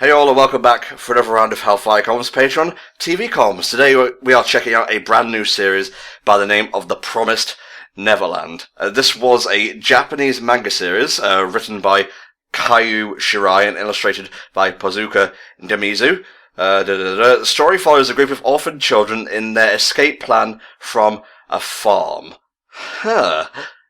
Hey all and welcome back for another round of HellfireComms Patron TV Comms. Today we are checking out a brand new series by the name of The Promised Neverland. This was a Japanese manga series written by Kayu Shirai and illustrated by Pozuka Demizu. The story follows a group of orphaned children in their escape plan from a farm.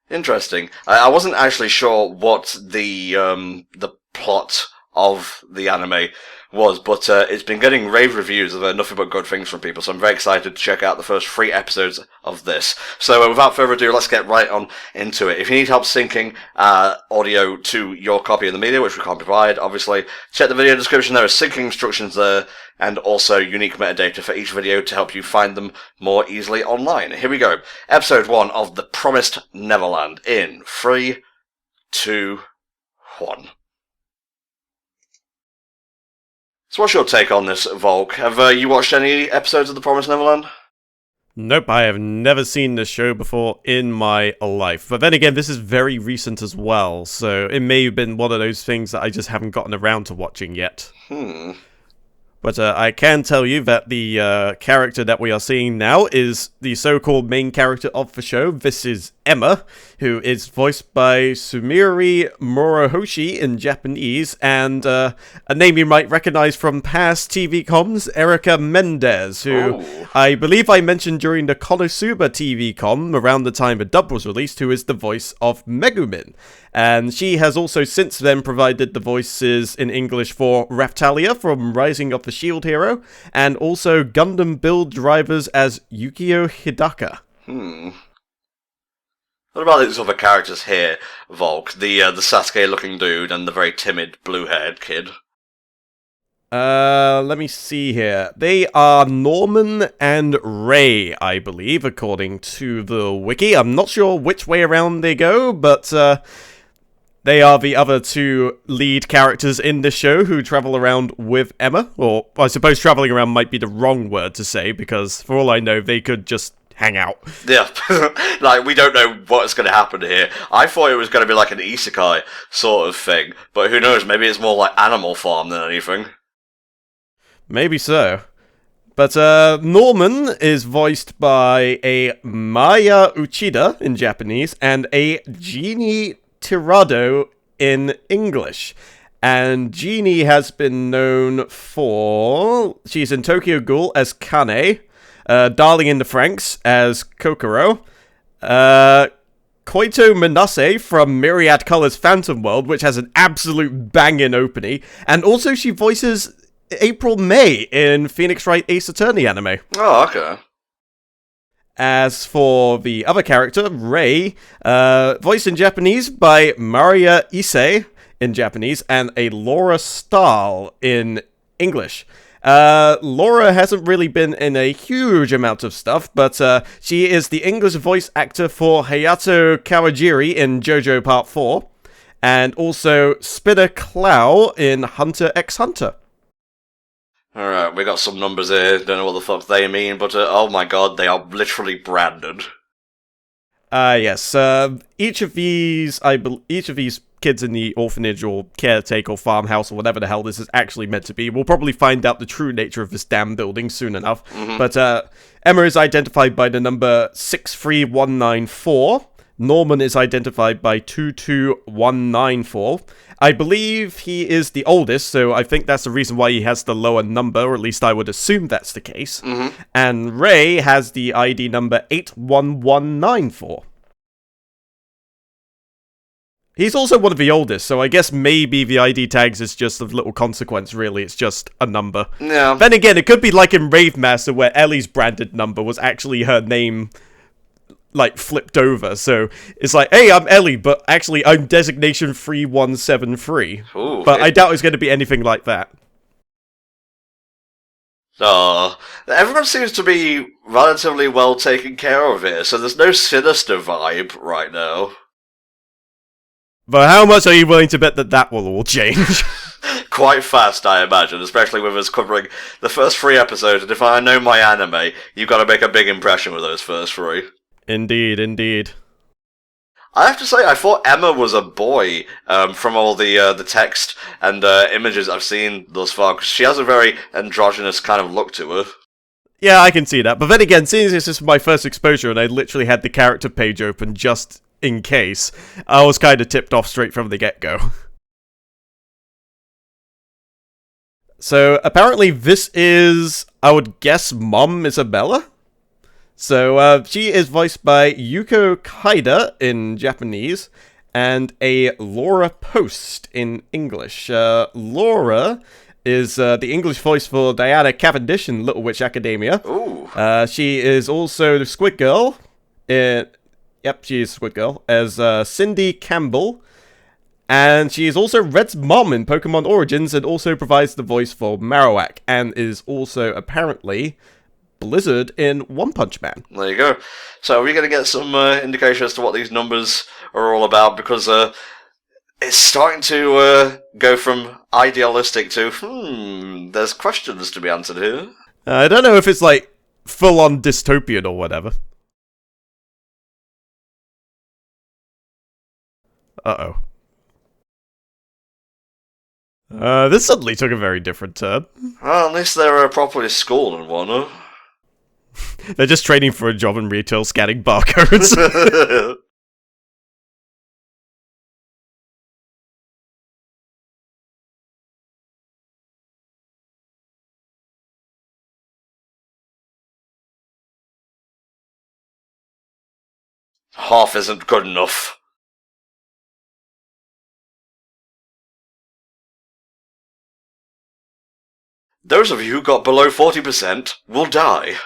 Interesting. I wasn't actually sure what the plot of the anime was, but it's been getting rave reviews of nothing but good things from people, so I'm very excited to check out the first 3 episodes of this. So without further ado, let's get right on into it. If you need help syncing audio to your copy of the media, which we can't provide, obviously, check the video description. There are syncing instructions there, and also unique metadata for each video to help you find them more easily online. Here we go. Episode 1 of The Promised Neverland in 3, 2, 1. So what's your take on this, Volk? Have you watched any episodes of The Promised Neverland? Nope, I have never seen this show before in my life. But then again, this is very recent as well, so it may have been one of those things that I just haven't gotten around to watching yet. But I can tell you that the character that we are seeing now is the so-called main character of the show. This is Emma, who is voiced by Sumire Morohoshi in Japanese, and a name you might recognize from past TV comms, Erica Mendez, who I believe I mentioned during the Konosuba TV com around the time the dub was released, who is the voice of Megumin. And she has also since then provided the voices in English for Raftalia from Rising of the Shield Hero, and also Gundam build drivers as Yukio Hidaka. What about these other characters here, Volk? The Sasuke-looking dude and the very timid blue-haired kid. Let me see here. They are Norman and Ray, I believe, according to the wiki. I'm not sure which way around they go, but they are the other 2 lead characters in the show who travel around with Emma. Or, I suppose traveling around might be the wrong word to say, because for all I know, they could just hang out. Yeah, like, we don't know what's going to happen here. I thought it was going to be like an isekai sort of thing, but who knows, maybe it's more like Animal Farm than anything. Maybe so. But Norman is voiced by a Maya Uchida in Japanese and a Jeannie Tirado in English. And Jeannie has been known for... She's in Tokyo Ghoul as Kane, Darling in the Franxx as Kokoro, Koito Minase from Myriad Colors Phantom World, which has an absolute banging opening, and also she voices April May in Phoenix Wright Ace Attorney anime. Oh, okay. As for the other character, Ray, voiced in Japanese by Maria Issei in Japanese, and a Laura Stahl in English. Laura hasn't really been in a huge amount of stuff, but she is the English voice actor for Hayato Kawajiri in JoJo Part 4, and also Spinner Clow in Hunter x Hunter. Alright, we got some numbers here, don't know what the fuck they mean, but oh my god, they are literally branded. Yes, each of these kids in the orphanage or caretaker or farmhouse or whatever the hell this is actually meant to be. We'll probably find out the true nature of this damn building soon enough. But Emma is identified by the number 63194. Norman is identified by 22194. I believe he is the oldest, so I think that's the reason why he has the lower number, or at least I would assume that's the case. And Ray has the ID number 81194. He's also one of the oldest, so I guess maybe the ID tags is just of little consequence, really. It's just a number. Yeah. Then again, it could be like in Rave Master, where Ellie's branded number was actually her name, like, flipped over. So it's like, hey, I'm Ellie, but actually I'm designation 3173. Ooh, but I doubt it's going to be anything like that. Everyone seems to be relatively well taken care of here, so there's no sinister vibe right now. But how much are you willing to bet that that will all change? Quite fast, I imagine, especially with us covering the first 3 episodes, and if I know my anime, you've got to make a big impression with those first 3. Indeed, indeed. I have to say, I thought Emma was a boy from all the text and images I've seen thus far, because she has a very androgynous kind of look to her. Yeah, I can see that. But then again, seeing this is my first exposure and I literally had the character page open just in case, I was kind of tipped off straight from the get-go. So, apparently this is, I would guess, Mom Isabella? So, she is voiced by Yuko Kaida in Japanese, and a Laura Post in English. Laura is the English voice for Diana Cavendish in Little Witch Academia. Ooh. She is also the Squid Girl in... Yep, she is Squid Girl, as Cindy Campbell. And she is also Red's mom in Pokemon Origins, and also provides the voice for Marowak, and is also, apparently, Blizzard in One Punch Man. There you go. So we're going to get some indication as to what these numbers are all about, because it's starting to go from idealistic to, there's questions to be answered here. I don't know if it's, like, full-on dystopian or whatever. Uh-oh. This suddenly took a very different turn. Well, at least they're properly schooled and whatnot. They're just training for a job in retail scanning barcodes. Half isn't good enough. Those of you who got below 40% will die.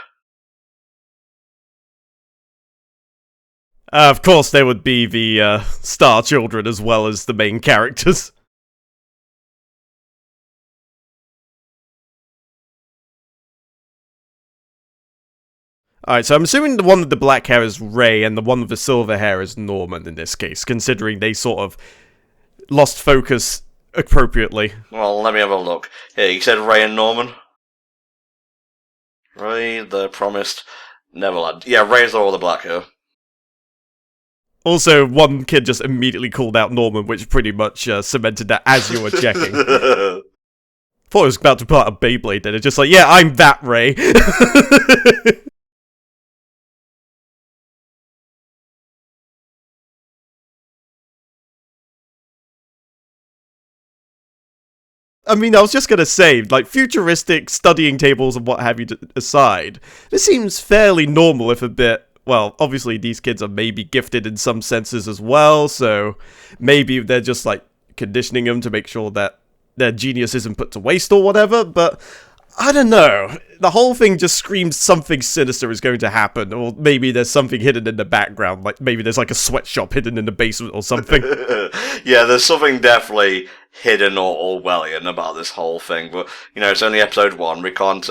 Of course, there would be the star children as well as the main characters. Alright, so I'm assuming the one with the black hair is Ray, and the one with the silver hair is Norman in this case, considering they sort of lost focus appropriately. Well, let me have a look. Here, you said Ray and Norman? Ray, the promised Neverland. Yeah, Ray's all the black hair. Also, one kid just immediately called out Norman, which pretty much cemented that as you were checking. Thought I was about to put out a Beyblade, then it's just like, yeah, I'm that Ray. I mean, I was just gonna say, like, futuristic studying tables and what have you aside, this seems fairly normal if a bit... Well, obviously these kids are maybe gifted in some senses as well, so maybe they're just, like, conditioning them to make sure that their genius isn't put to waste or whatever, but I don't know. The whole thing just screams something sinister is going to happen, or maybe there's something hidden in the background, like maybe there's like a sweatshop hidden in the basement or something. Yeah, there's something definitely hidden or Orwellian about this whole thing, but, you know, it's only episode 1, we can't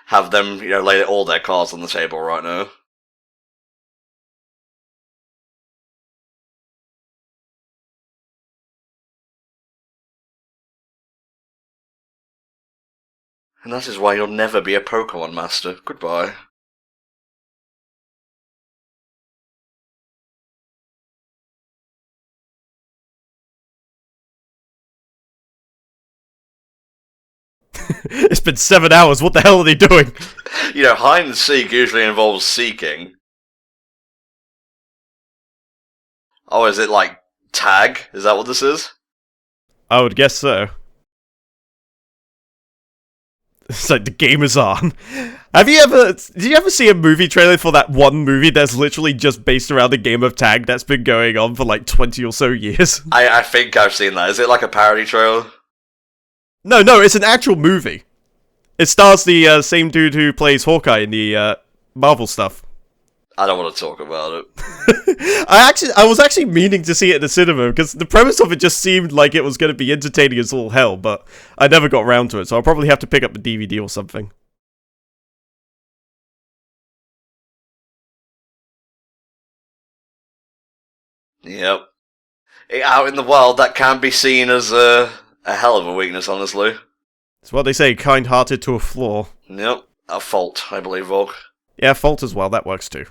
have them, you know, lay all their cards on the table right now. And that is why you'll never be a Pokemon master. Goodbye. It's been 7 hours, what the hell are they doing? You know, hide and seek usually involves seeking. Oh, is it like tag? Is that what this is? I would guess so. It's like the game is on. Did you ever see a movie trailer for that one movie that's literally just based around the game of tag that's been going on for like 20 or so years? I think I've seen that. Is it like a parody trailer? No, it's an actual movie. It stars the same dude who plays Hawkeye in the Marvel stuff. I don't want to talk about it. I was actually meaning to see it in the cinema because the premise of it just seemed like it was going to be entertaining as all hell, but I never got around to it, so I'll probably have to pick up the DVD or something. Yep. Out in the world, that can be seen as a hell of a weakness, honestly. It's what they say, kind-hearted to a flaw. Yep. A fault, I believe, Volk. Yeah, fault as well, that works too.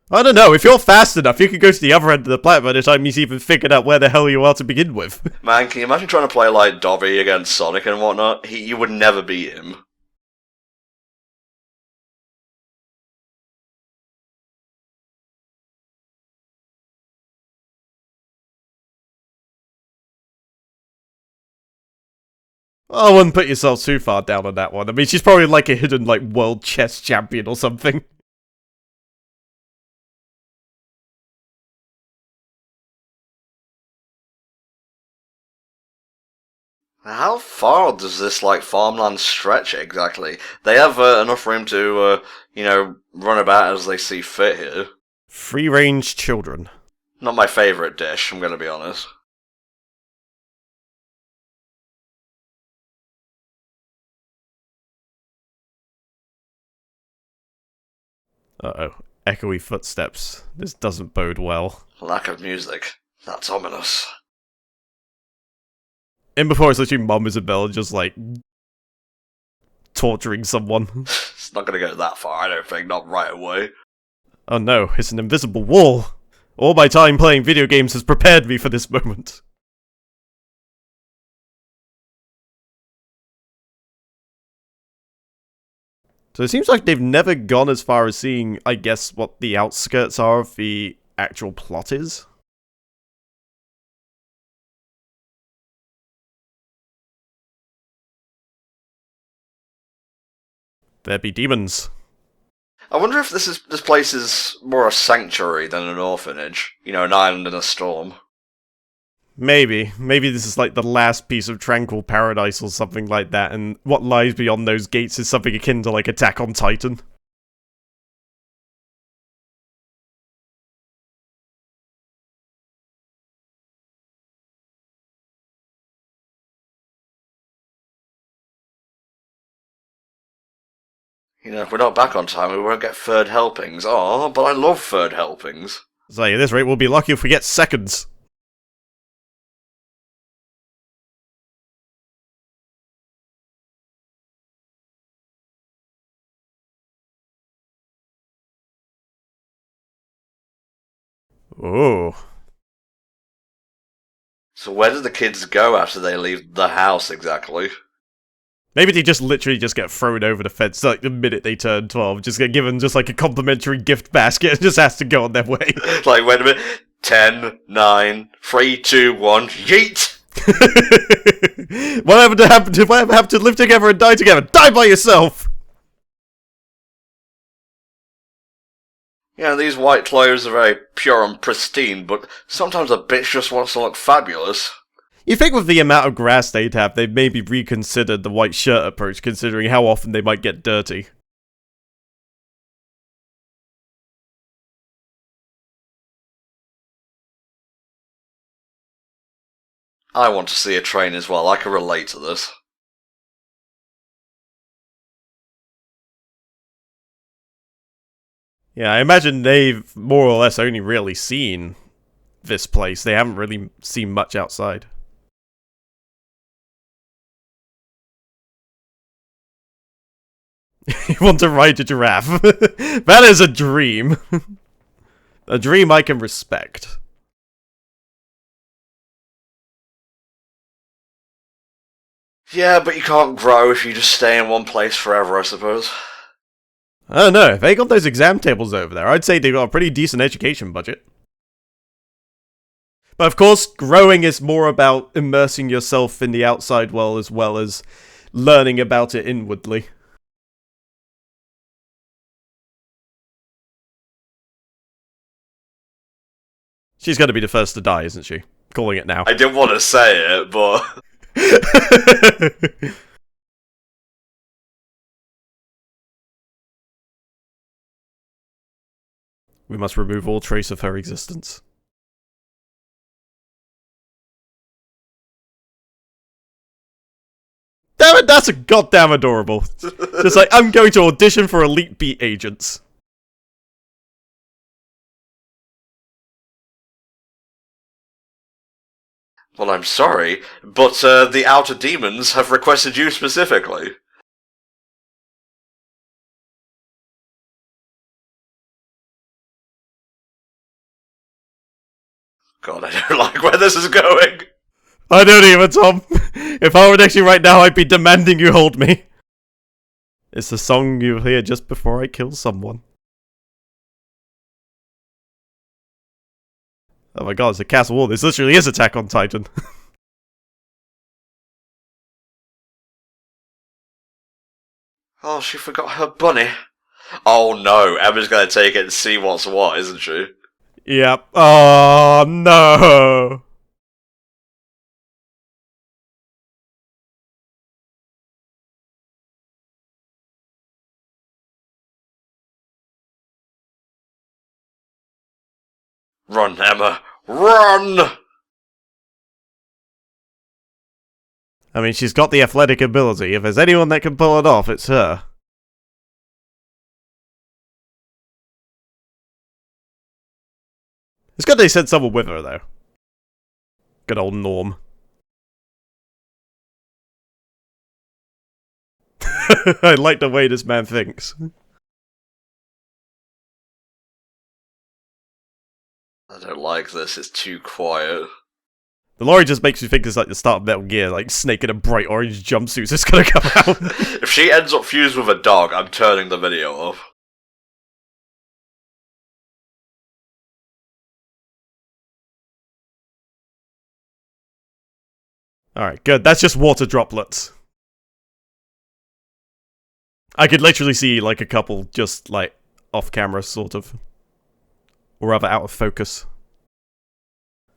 I don't know, if you're fast enough, you could go to the other end of the planet by the time he's even figured out where the hell you are to begin with. Man, can you imagine trying to play like Dobby against Sonic and whatnot? You would never beat him. I wouldn't put yourself too far down on that one. I mean, she's probably like a hidden, like, world chess champion or something. How far does this like farmland stretch exactly? They have enough room to, run about as they see fit here. Free-range children. Not my favourite dish, I'm gonna be honest. Uh-oh. Echoey footsteps. This doesn't bode well. Lack of music. That's ominous. In before it's literally Mum Isabel just, like, torturing someone. It's not gonna go that far, I don't think, not right away. Oh no, it's an invisible wall! All my time playing video games has prepared me for this moment. So it seems like they've never gone as far as seeing, I guess, what the outskirts are of the actual plot is. There be demons. I wonder if this place is more a sanctuary than an orphanage. You know, an island in a storm. Maybe. Maybe this is like the last piece of tranquil paradise or something like that, and what lies beyond those gates is something akin to like Attack on Titan. You know, if we're not back on time, we won't get third helpings. Oh, but I love third helpings. So at this rate, we'll be lucky if we get seconds. Oh. So where do the kids go after they leave the house, exactly? Maybe they just literally just get thrown over the fence like the minute they turn 12. Just get given just like a complimentary gift basket and just has to go on their way. Like, wait a minute. 10, 9, 3, 2, 1, yeet! Whatever happened to live together and die together? Die by yourself! Yeah, these white clothes are very pure and pristine, but sometimes a bitch just wants to look fabulous. You think with the amount of grass they'd have, they'd maybe reconsidered the white shirt approach, considering how often they might get dirty. I want to see a train as well, I can relate to this. Yeah, I imagine they've more or less only really seen this place. They haven't really seen much outside. You want to ride a giraffe? That is a dream. A dream I can respect. Yeah, but you can't grow if you just stay in one place forever, I suppose. I don't know, if they got those exam tables over there, I'd say they got a pretty decent education budget. But of course, growing is more about immersing yourself in the outside world as well as learning about it inwardly. She's going to be the first to die, isn't she? Calling it now. I didn't want to say it, but... We must remove all trace of her existence. Damn it, that's a goddamn adorable. Just like, I'm going to audition for Elite Beat Agents. Well, I'm sorry, but the outer demons have requested you specifically. God, I don't like where this is going. I don't even, Tom. If I were next to you right now, I'd be demanding you hold me. It's the song you'll hear just before I kill someone. Oh my god, it's a castle wall. This literally is Attack on Titan. Oh, she forgot her bunny. Oh no, Emma's gonna take it and see what's what, isn't she? Yep. Oh no. Run, Emma, run! I mean, she's got the athletic ability. If there's anyone that can pull it off, it's her. It's good they sent someone with her, though. Good old Norm. I like the way this man thinks. I don't like this, it's too quiet. The lorry just makes me think it's like the start of Metal Gear, like Snake in a bright orange jumpsuit is gonna come out. If she ends up fused with a dog, I'm turning the video off. Alright, good. That's just water droplets. I could literally see, like, a couple just, like, off camera, sort of. Or rather, out of focus.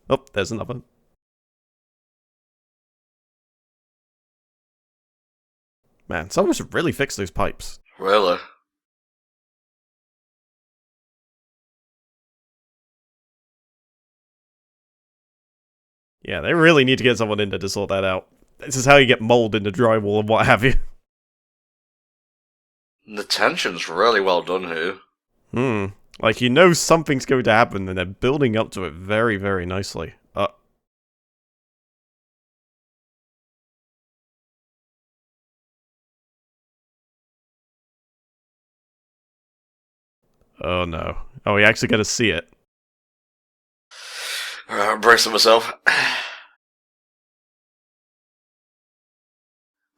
Oh, there's another. Man, someone should really fix those pipes. Really? Yeah, they really need to get someone in there to sort that out. This is how you get mold in the drywall and what have you. The tension's really well done here. Like, you know something's going to happen, and they're building up to it very, very nicely. Oh no. Oh, we actually gotta see it. Alright, I'm bracing myself.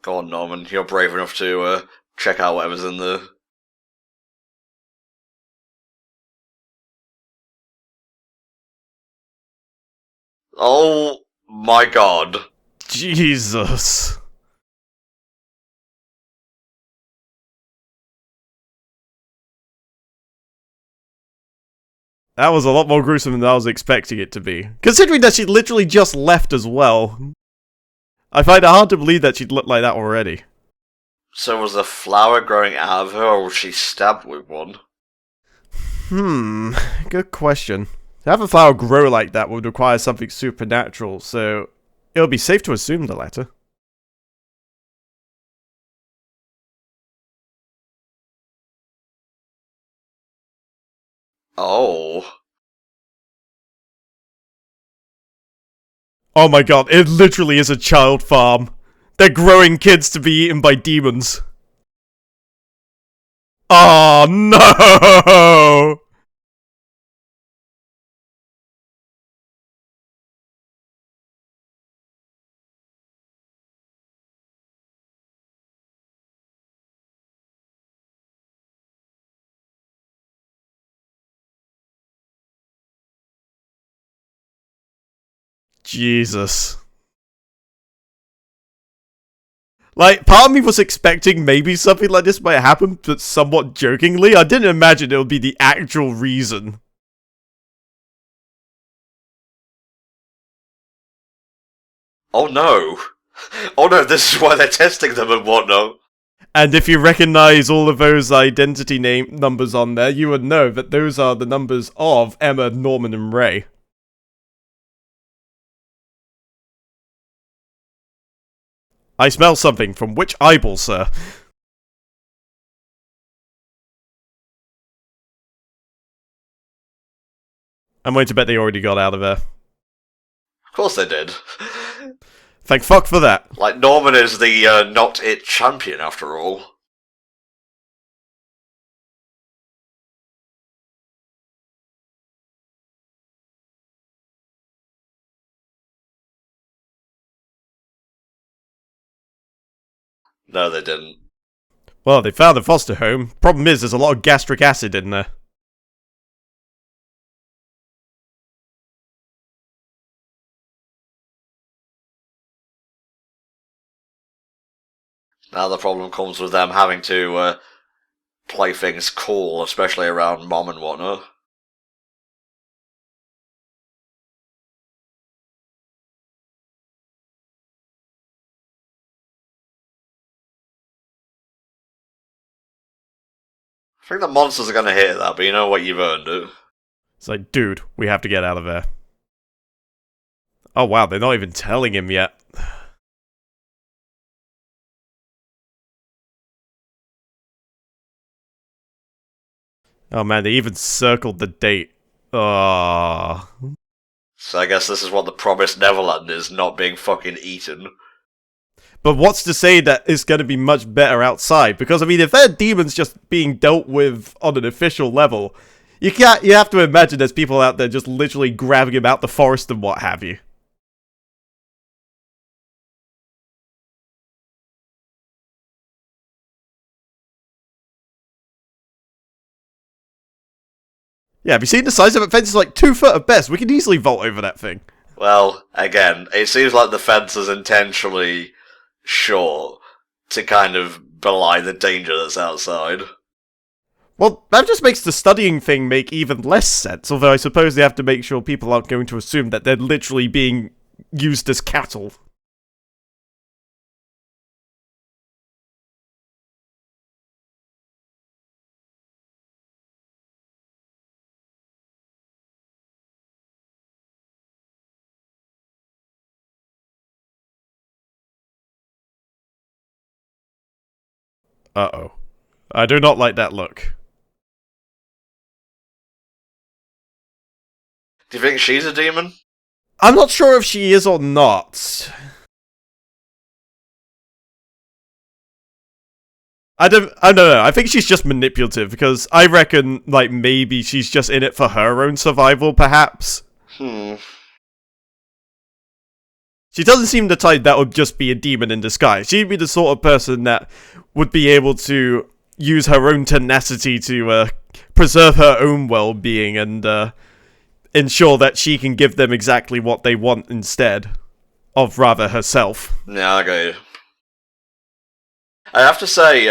Go on, Norman, you're brave enough to check out whatever's in there. Oh my god. Jesus. That was a lot more gruesome than I was expecting it to be. Considering that she literally just left as well. I find it hard to believe that she'd look like that already. So was the flower growing out of her, or was she stabbed with one? Good question. To have a flower grow like that would require something supernatural, so it would be safe to assume the latter. Oh. Oh my god, it literally is a child farm. They're growing kids to be eaten by demons. Oh no! Jesus. Like, part of me was expecting maybe something like this might happen, but somewhat jokingly. I didn't imagine it would be the actual reason. Oh no. Oh no, this is why they're testing them and whatnot. And if you recognize all of those identity name numbers on there, you would know that those are the numbers of Emma, Norman, and Ray. I smell something. From which eyeball, sir? I'm going to bet they already got out of there. Of course they did. Thank fuck for that. Like, Norman is the not it champion after all. No, they didn't. Well, they found a foster home. Problem is, there's a lot of gastric acid in there. Now the problem comes with them having to play things cool, especially around Mom and whatnot. I think the monsters are going to hear that, but you know what, you've earned it. It's like, dude, we have to get out of there. Oh wow, they're not even telling him yet. Oh man, they even circled the date. Oh. So I guess this is what the promised Neverland is, not being fucking eaten. But what's to say that it's going to be much better outside? Because, I mean, if they're demons just being dealt with on an official level, you have to imagine there's people out there just literally grabbing him out the forest and what have you. Yeah, have you seen the size of it? Fence is like 2 foot at best. We can easily vault over that thing. Well, again, it seems like the fence is intentionally short to kind of belie the danger that's outside. Well, that just makes the studying thing make even less sense, although I suppose they have to make sure people aren't going to assume that they're literally being used as cattle. Uh-oh. I do not like that look. Do you think she's a demon? I'm not sure if she is or not. I don't know. I think she's just manipulative, because I reckon, like, maybe she's just in it for her own survival, perhaps. She doesn't seem the type that would just be a demon in disguise. She'd be the sort of person that would be able to use her own tenacity to preserve her own well-being and ensure that she can give them exactly what they want instead of rather herself. Yeah, I get you. I have to say,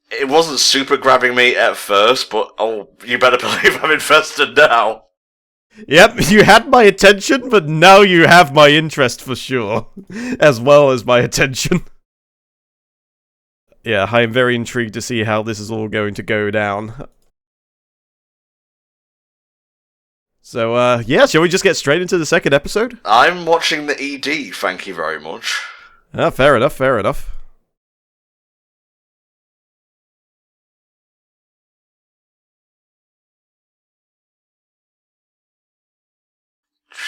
it wasn't super grabbing me at first, but oh, you better believe I'm invested now. Yep, you had my attention, but now you have my interest for sure. As well as my attention. Yeah, I am very intrigued to see how this is all going to go down. So, yeah, shall we just get straight into the second episode? I'm watching the ED, thank you very much. Fair enough, fair enough.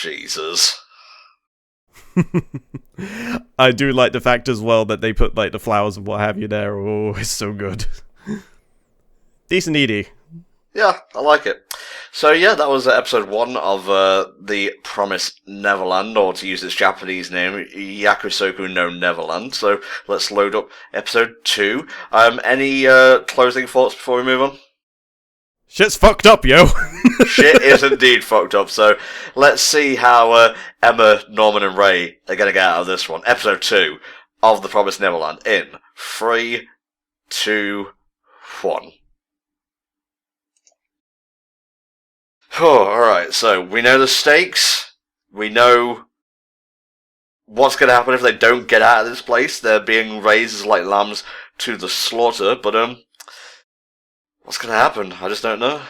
Jesus. I do like the fact as well that they put, like, the flowers and what have you there. Oh, it's so good. Decent ED. Yeah, I like it. So yeah, that was episode 1 of The Promised Neverland, or to use its Japanese name, Yakusoku no Neverland. So let's load up episode 2. Any closing thoughts before we move on? Shit's fucked up, yo! Shit is indeed fucked up, so let's see how Emma, Norman and Ray are going to get out of this one. Episode 2 of The Promised Neverland in 3, 2, 1. Oh, alright, so we know the stakes, we know what's going to happen if they don't get out of this place. They're being raised as like lambs to the slaughter, but what's going to happen? I just don't know.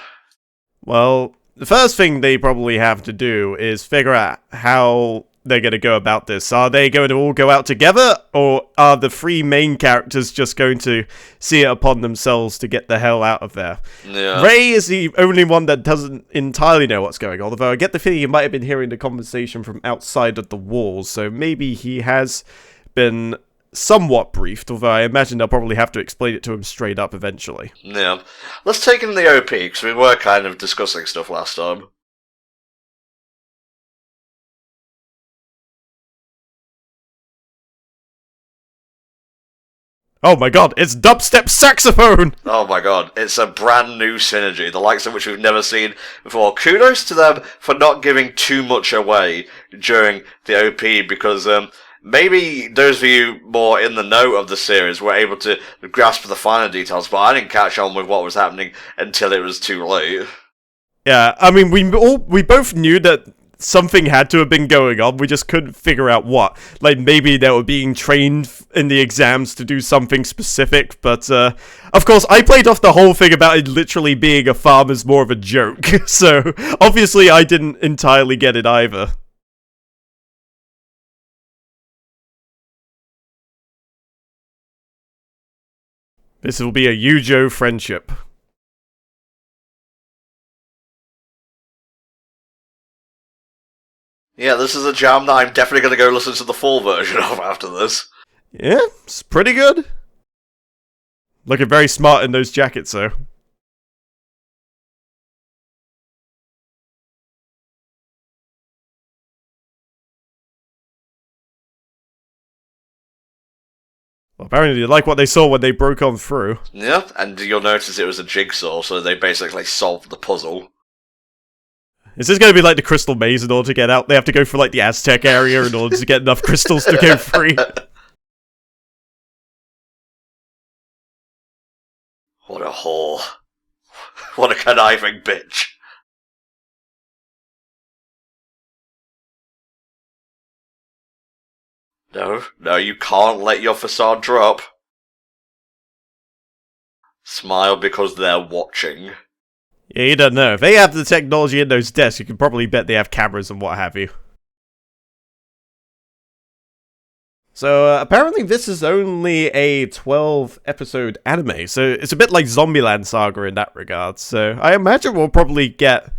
Well, the first thing they probably have to do is figure out how they're going to go about this. Are they going to all go out together, or are the 3 main characters just going to see it upon themselves to get the hell out of there? Yeah. Ray is the only one that doesn't entirely know what's going on, although I get the feeling he might have been hearing the conversation from outside of the walls, so maybe he has been somewhat briefed, although I imagine they'll probably have to explain it to him straight up eventually. Yeah. Let's take in the OP, because we were kind of discussing stuff last time. Oh my god, it's dubstep saxophone! Oh my god, it's a brand new synergy, the likes of which we've never seen before. Kudos to them for not giving too much away during the OP, because maybe those of you more in the know of the series were able to grasp the finer details, but I didn't catch on with what was happening until it was too late. Yeah, I mean, we both knew that something had to have been going on, we just couldn't figure out what. Like, maybe they were being trained in the exams to do something specific, but, of course, I played off the whole thing about it literally being a farm as more of a joke, so, obviously I didn't entirely get it either. This will be a Yujo friendship. Yeah, this is a jam that I'm definitely going to go listen to the full version of after this. Yeah, it's pretty good. Looking very smart in those jackets, though. Well, apparently they like what they saw when they broke on through. Yeah, and you'll notice it was a jigsaw, so they basically solved the puzzle. Is this going to be like the crystal maze in order to get out? They have to go through like the Aztec area in order to get enough crystals to go free. What a whore. What a conniving bitch. No, you can't let your facade drop. Smile because they're watching. Yeah, you don't know. If they have the technology in those desks, you can probably bet they have cameras and what have you. So, apparently this is only a 12-episode anime, so it's a bit like Zombieland Saga in that regard, so I imagine we'll probably get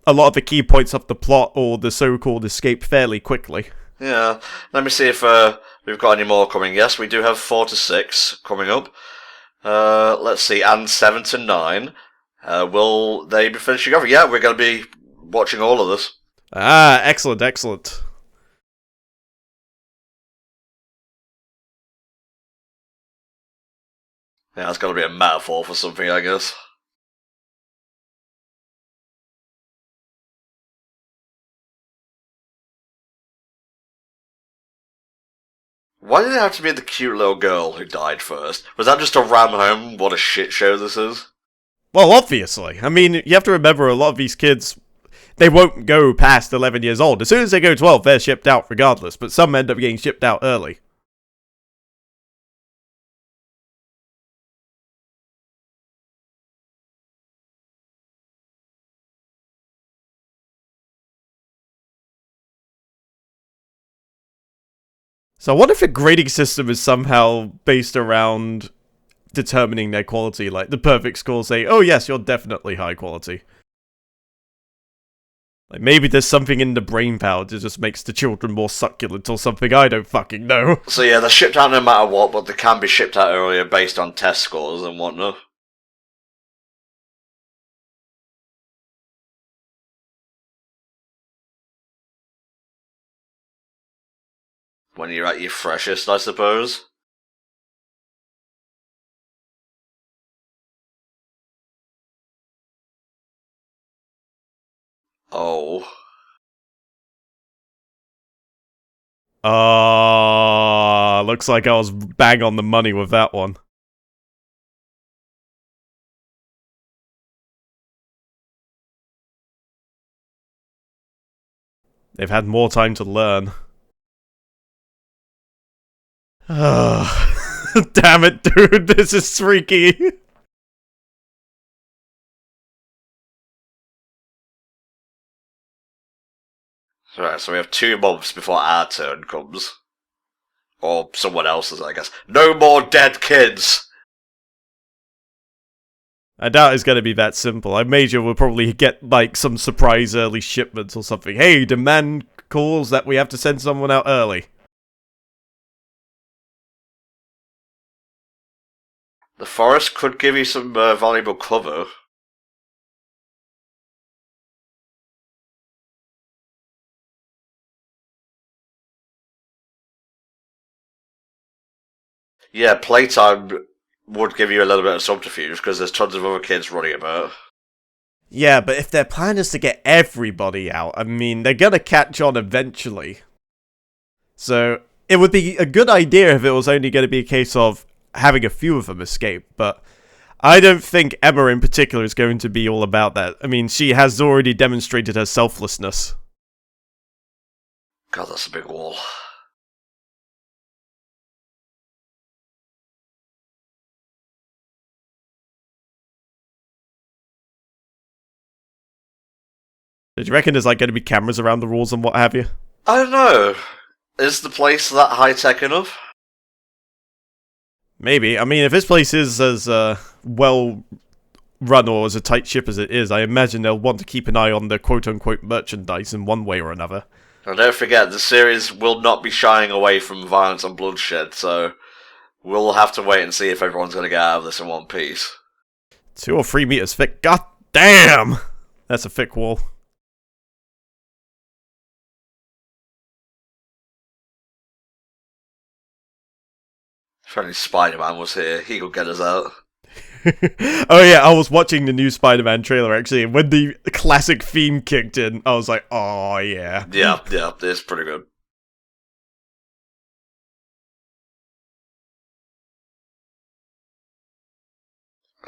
a lot of the key points of the plot or the so-called escape fairly quickly. Yeah, let me see if we've got any more coming. Yes, we do have 4 to 6 coming up. Let's see, and 7 to 9. Will they be finishing off? Yeah, we're going to be watching all of this. Ah, excellent, excellent. Yeah, it's got to be a metaphor for something, I guess. Why did it have to be the cute little girl who died first? Was that just to ram home what a shit show this is? Well, obviously. I mean, you have to remember a lot of these kids, they won't go past 11 years old. As soon as they go 12, they're shipped out regardless, but some end up getting shipped out early. So what if a grading system is somehow based around determining their quality? Like, the perfect scores say, oh yes, you're definitely high quality. Like, maybe there's something in the brain power that just makes the children more succulent or something, I don't fucking know. So yeah, they're shipped out no matter what, but they can be shipped out earlier based on test scores and whatnot. When you're at your freshest, I suppose. Oh. Looks like I was bang on the money with that one. They've had more time to learn. Damn it, dude, this is freaky. Right, so we have 2 months before our turn comes. Or someone else's, I guess. No more dead kids! I doubt it's gonna be that simple. I imagine we'll probably get, like, some surprise early shipments or something. Hey, demand calls that we have to send someone out early. The forest could give you some valuable cover. Yeah, playtime would give you a little bit of subterfuge because there's tons of other kids running about. Yeah, but if their plan is to get everybody out, I mean, they're gonna catch on eventually. So, it would be a good idea if it was only gonna be a case of having a few of them escape, but I don't think Emma in particular is going to be all about that. I mean, she has already demonstrated her selflessness. God, that's a big wall. Did you reckon there's like going to be cameras around the walls and what have you? I don't know. Is the place that high-tech enough? Maybe. I mean, if this place is as well run or as a tight ship as it is, I imagine they'll want to keep an eye on the quote-unquote merchandise in one way or another. And don't forget, the series will not be shying away from violence and bloodshed, so we'll have to wait and see if everyone's going to get out of this in one piece. 2 or 3 meters thick. God damn! That's a thick wall. If only Spider-Man was here, he could get us out. Oh yeah, I was watching the new Spider-Man trailer actually, and when the classic theme kicked in, I was like, oh yeah. Yeah, it's pretty good.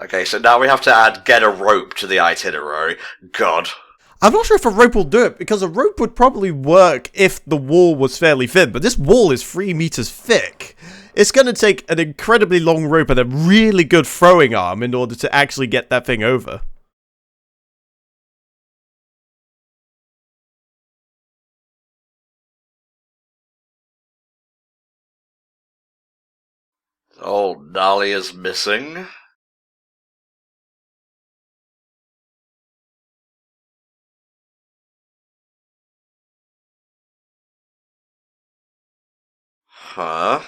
Okay, so now we have to add get a rope to the itinerary. God. I'm not sure if a rope will do it, because a rope would probably work if the wall was fairly thin, but this wall is 3 meters thick. It's going to take an incredibly long rope and a really good throwing arm in order to actually get that thing over. Oh, Dahlia's missing. Huh?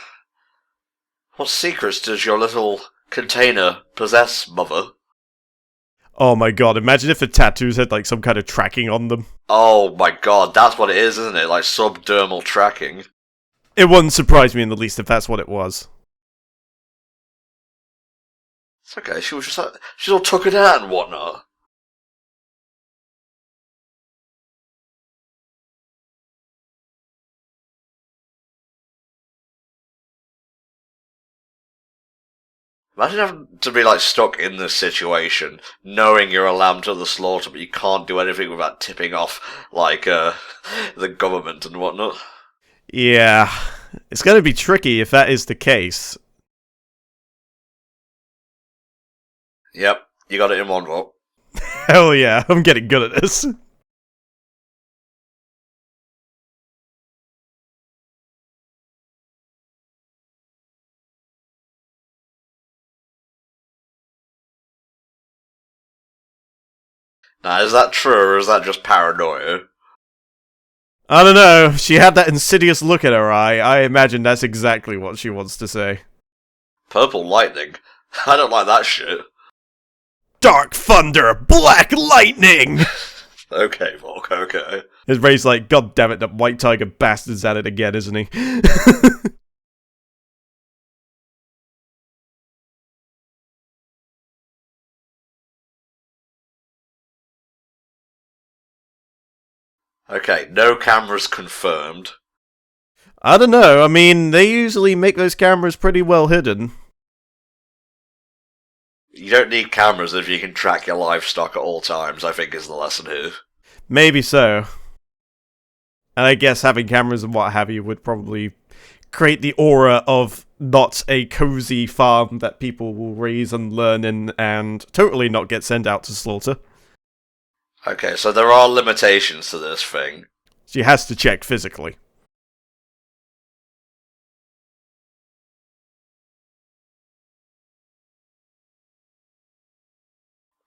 What secrets does your little container possess, Mother? Oh my god, imagine if the tattoos had like some kind of tracking on them. Oh my god, that's what it is, isn't it? Like subdermal tracking. It wouldn't surprise me in the least if that's what it was. It's okay, she was just like, she's all tuckered out and whatnot. Imagine having to be like stuck in this situation, knowing you're a lamb to the slaughter, but you can't do anything without tipping off like the government and whatnot. Yeah, it's going to be tricky if that is the case. Yep, you got it in one vote. Hell yeah, I'm getting good at this. Now, is that true or is that just paranoia? I don't know, she had that insidious look in her eye. I imagine that's exactly what she wants to say. Purple lightning? I don't like that shit. Dark thunder, black lightning! Okay, Volk, okay. His Ray's like, god damn it, that white tiger bastard's at it again, isn't he? Okay, no cameras confirmed. I don't know, I mean, they usually make those cameras pretty well hidden. You don't need cameras if you can track your livestock at all times, I think is the lesson here. Maybe so. And I guess having cameras and what have you would probably create the aura of not a cozy farm that people will raise and learn in and totally not get sent out to slaughter. Okay, so there are limitations to this thing. She has to check physically.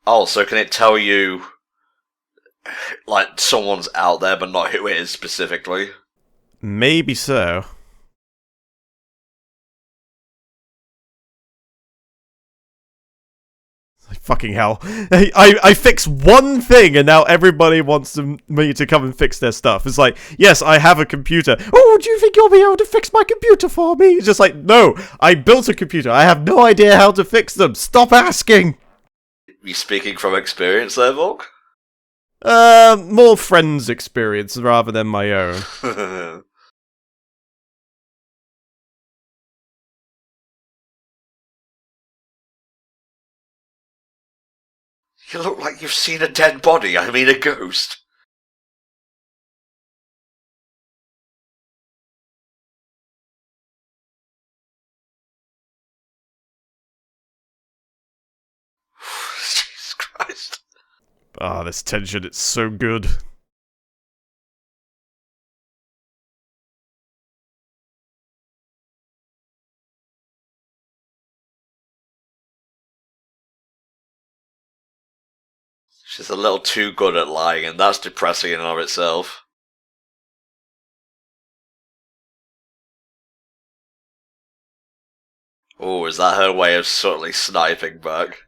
Oh, so can it tell you, like, someone's out there but not who it is specifically? Maybe so. fucking hell. I fix one thing and now everybody wants me to come and fix their stuff. It's like, yes, I have a computer. Oh, do you think you'll be able to fix my computer for me? It's just like, no, I built a computer. I have no idea how to fix them. Stop asking. You speaking from experience there, Volk? More friends' experience rather than my own. You look like you've seen a dead body, I mean a ghost. Jesus Christ. Ah, this tension, it's so good. She's a little too good at lying, and that's depressing in and of itself. Oh, is that her way of subtly sniping back?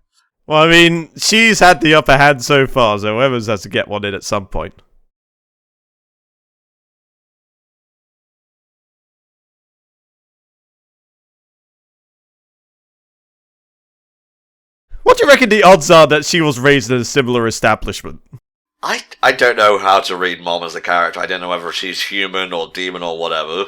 Well, I mean, she's had the upper hand so far, so whoever's has to get one in at some point. What do you reckon the odds are that she was raised in a similar establishment? I don't know how to read Mom as a character. I don't know whether she's human or demon or whatever.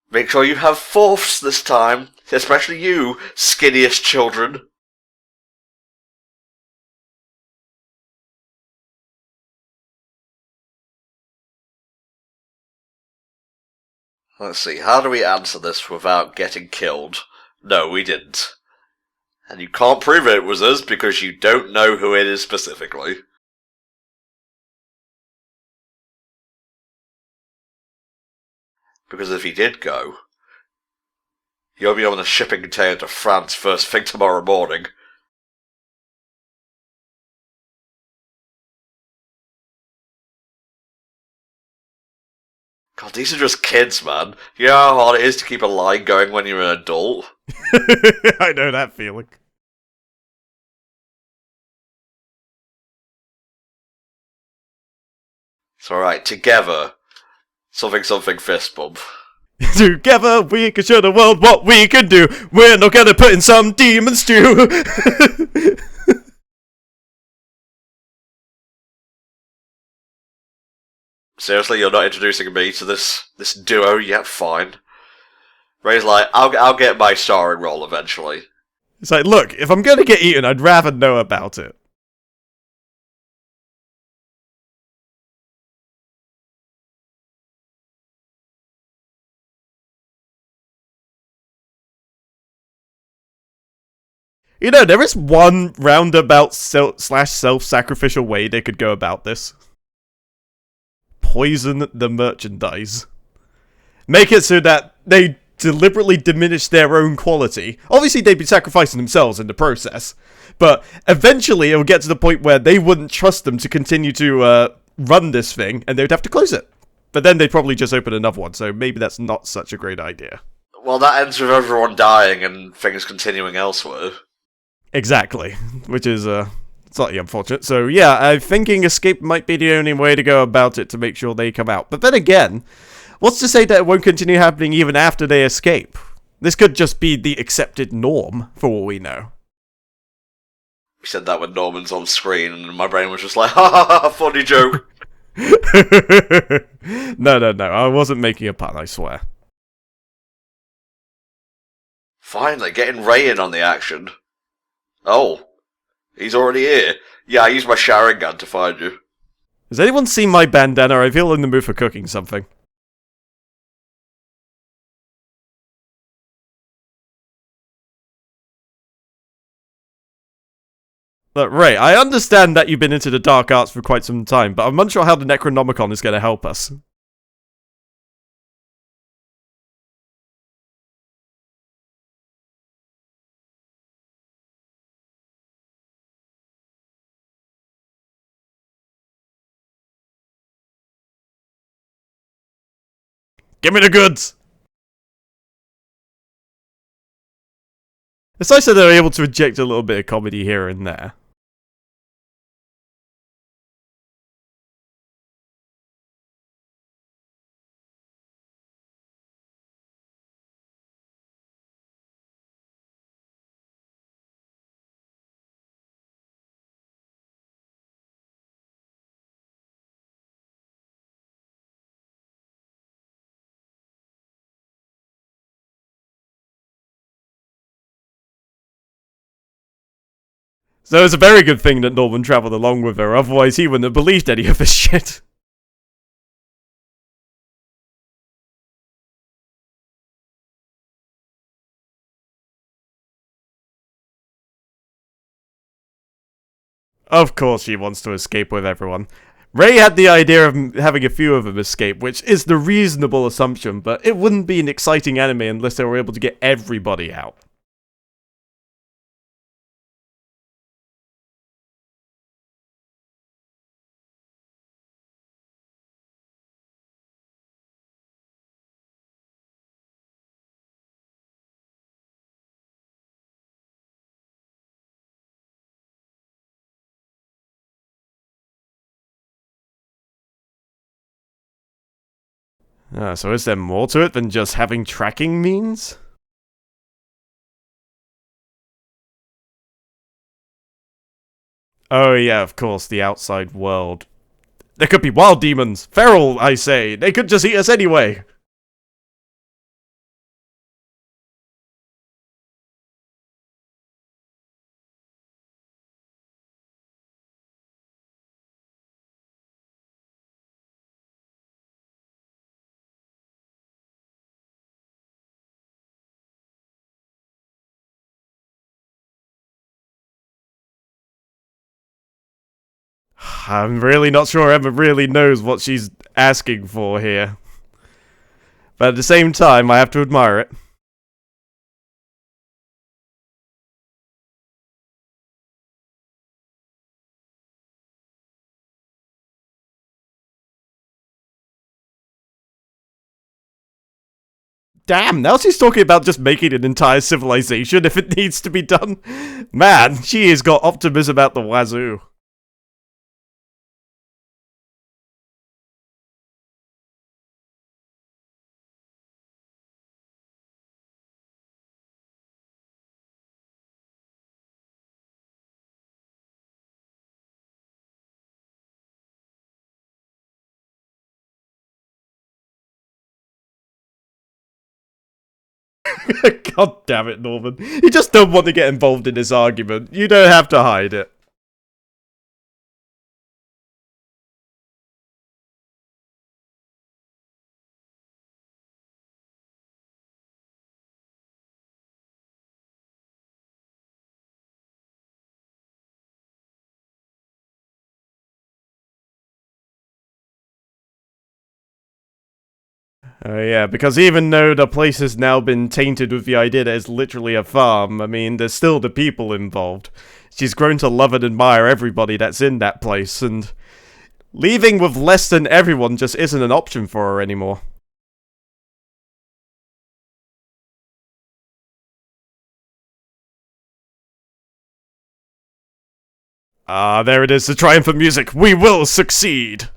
Make sure you have fourths this time, especially you, skinniest children. Let's see, how do we answer this without getting killed? No, we didn't. And you can't prove it was us because you don't know who it is specifically. Because if he did go, you'll be on a shipping container to France first thing tomorrow morning. God, these are just kids, man. You know how hard it is to keep a line going when you're an adult? I know that feeling. It's alright, together. Something fist bump. Together we can show the world what we can do. We're not gonna put in some demon stew. Seriously, you're not introducing me to this duo yet? Fine. Ray's like, I'll get my starring role eventually. It's like, look, if I'm gonna get eaten, I'd rather know about it. You know, there is one roundabout slash self-sacrificial way they could go about this. Poison the merchandise. Make it so that they deliberately diminish their own quality. Obviously, they'd be sacrificing themselves in the process. But eventually, it will get to the point where they wouldn't trust them to continue to run this thing, and they would have to close it. But then they'd probably just open another one, so maybe that's not such a great idea. Well, that ends with everyone dying and things continuing elsewhere. Exactly, which is slightly unfortunate. So yeah, I'm thinking escape might be the only way to go about it to make sure they come out. But then again, what's to say that it won't continue happening even after they escape? This could just be the accepted norm, for all we know. We said that when Norman's on screen, and my brain was just like, ha ha ha, funny joke. No, I wasn't making a pun, I swear. Finally, getting Ray in on the action. Oh, he's already here. Yeah, I used my showering gun to find you. Has anyone seen my bandana? I feel in the mood for cooking something. Look, Ray, I understand that you've been into the dark arts for quite some time, but I'm unsure how the Necronomicon is going to help us. Give me the goods! It's nice that they're able to inject a little bit of comedy here and there. So it's a very good thing that Norman travelled along with her, otherwise he wouldn't have believed any of this shit. Of course she wants to escape with everyone. Ray had the idea of having a few of them escape, which is the reasonable assumption, but it wouldn't be an exciting anime unless they were able to get everybody out. So is there more to it than just having tracking means? Oh yeah, of course, the outside world. There could be wild demons! Feral, I say! They could just eat us anyway! I'm really not sure Emma really knows what she's asking for here. But at the same time, I have to admire it. Damn, now she's talking about just making an entire civilization if it needs to be done. Man, she has got optimism about the wazoo. God damn it, Norman. You just don't want to get involved in this argument. You don't have to hide it. Yeah, because even though the place has now been tainted with the idea that it's literally a farm, I mean, there's still the people involved. She's grown to love and admire everybody that's in that place, and leaving with less than everyone just isn't an option for her anymore. Ah, there it is, the triumphant music. We will succeed!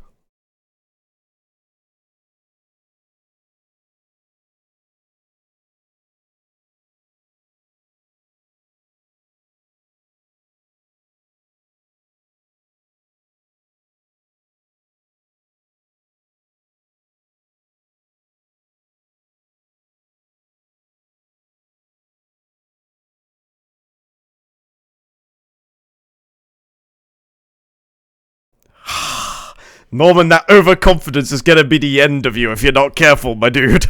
Norman, that overconfidence is gonna be the end of you if you're not careful, my dude.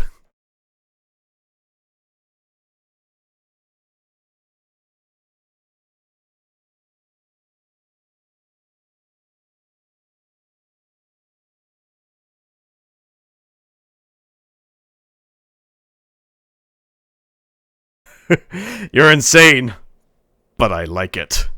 You're insane, but I like it.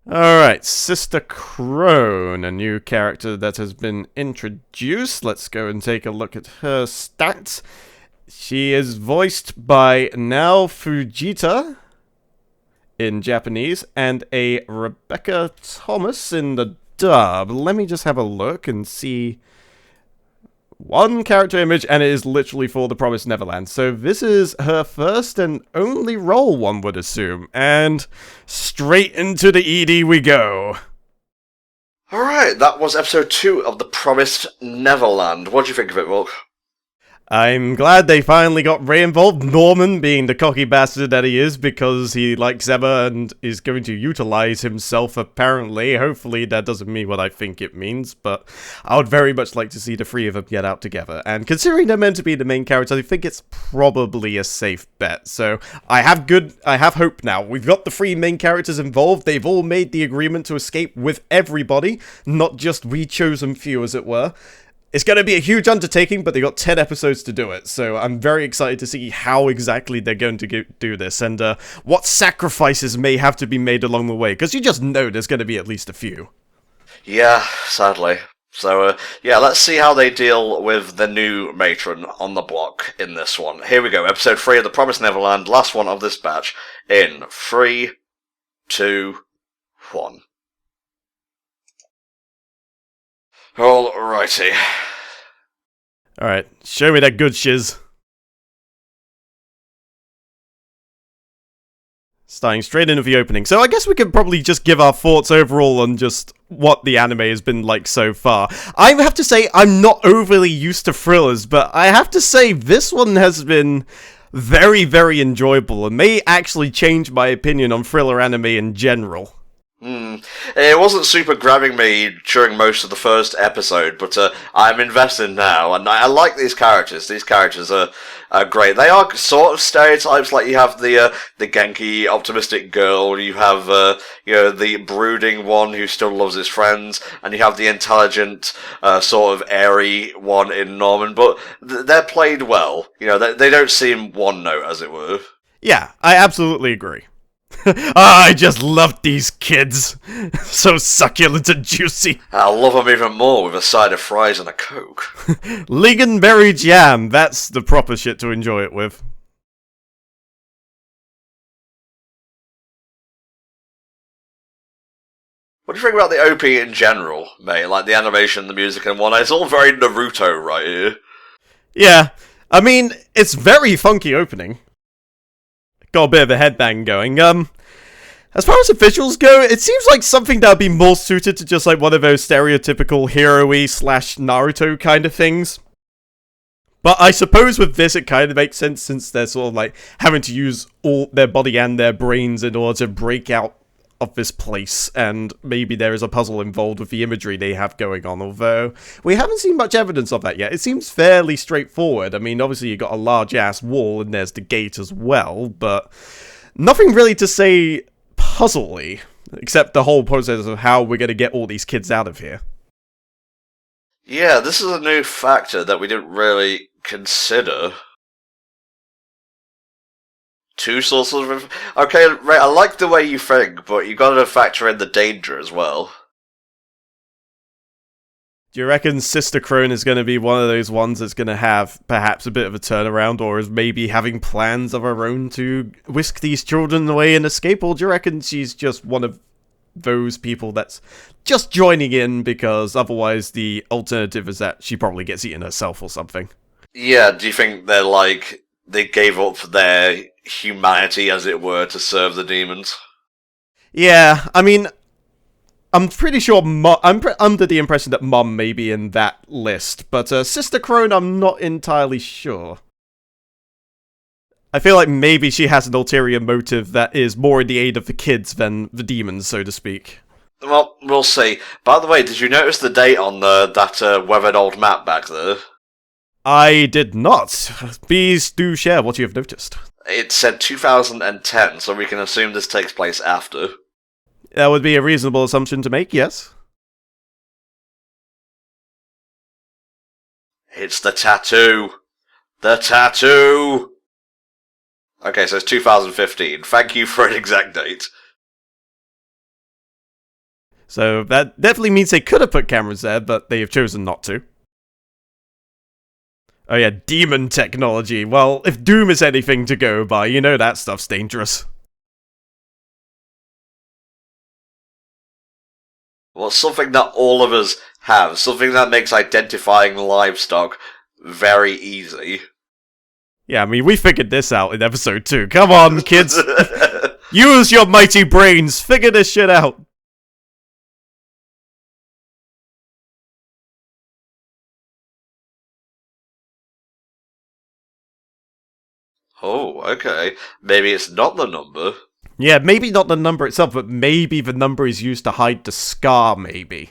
Alright, Sister Crone, a new character that has been introduced. Let's go and take a look at her stats. She is voiced by Nao Fujita in Japanese and a Rebecca Thomas in the dub. Let me just have a look and see. One character image, and it is literally for The Promised Neverland. So this is her first and only role, one would assume. And straight into the ED we go. Alright, that was episode 2 of The Promised Neverland. What do you think of it, Wilk? I'm glad they finally got Ray involved, Norman being the cocky bastard that he is, because he likes Emma and is going to utilize himself, apparently. Hopefully that doesn't mean what I think it means, but I would very much like to see the three of them get out together. And considering they're meant to be the main characters, I think it's probably a safe bet. So I have hope now. We've got the three main characters involved. They've all made the agreement to escape with everybody, not just we chosen few, as it were. It's going to be a huge undertaking, but they got 10 episodes to do it, so I'm very excited to see how exactly they're going to do this, and what sacrifices may have to be made along the way, because you just know there's going to be at least a few. Yeah, sadly. So, yeah, let's see how they deal with the new matron on the block in this one. Here we go, episode 3 of The Promised Neverland, last one of this batch, in 3, 2, 1. Alrighty. Alright, show me that good shiz. Starting straight into the opening. So I guess we could probably just give our thoughts overall on just what the anime has been like so far. I have to say, I'm not overly used to thrillers, but I have to say this one has been very, very enjoyable and may actually change my opinion on thriller anime in general. It wasn't super grabbing me during most of the first episode, but I'm invested now, and I like these characters. These characters are great. They are sort of stereotypes, like you have the Genki optimistic girl, you have the brooding one who still loves his friends, and you have the intelligent sort of airy one in Norman. But they're played well. They don't seem one note, as it were. Yeah, I absolutely agree. I just love these kids. So succulent and juicy. I love them even more with a side of fries and a Coke. Lingonberry jam, that's the proper shit to enjoy it with. What do you think about the OP in general, mate? Like the animation, the music, and whatnot. It's all very Naruto right here. Yeah, I mean, it's very funky opening. Got a bit of a headbang going. As far as the visuals go, it seems like something that would be more suited to just like one of those stereotypical hero-y / Naruto kind of things. But I suppose with this it kind of makes sense, since they're sort of like having to use all their body and their brains in order to break out of this place, and maybe there is a puzzle involved with the imagery they have going on, although we haven't seen much evidence of that yet. It seems fairly straightforward. I mean, obviously you got a large-ass wall, and there's the gate as well, but nothing really to say puzzle-y, except the whole process of how we're going to get all these kids out of here. Yeah, this is a new factor that we didn't really consider. Two sources of... Okay, right, I like the way you think, but you gotta factor in the danger as well. Do you reckon Sister Crone is going to be one of those ones that's going to have perhaps a bit of a turnaround, or is maybe having plans of her own to whisk these children away and escape, or do you reckon she's just one of those people that's just joining in because otherwise the alternative is that she probably gets eaten herself or something? Yeah, do you think they're like... they gave up their humanity, as it were, to serve the demons? Yeah, I mean, I'm pretty sure I'm under the impression that Mom may be in that list, but Sister Crone, I'm not entirely sure. I feel like maybe she has an ulterior motive that is more in the aid of the kids than the demons, so to speak. Well, we'll see. By the way, did you notice the date on that weathered old map back there? I did not. Please do share what you have noticed. It said 2010, so we can assume this takes place after. That would be a reasonable assumption to make, yes. It's the tattoo! The tattoo! Okay, so it's 2015. Thank you for an exact date. So that definitely means they could have put cameras there, but they have chosen not to. Oh yeah, demon technology. Well, if Doom is anything to go by, you know that stuff's dangerous. Well, something that all of us have. Something that makes identifying livestock very easy. Yeah, I mean, we figured this out in episode 2. Come on, kids! Use your mighty brains! Figure this shit out! Oh, okay. Maybe it's not the number. Yeah, maybe not the number itself, but maybe the number is used to hide the scar, maybe.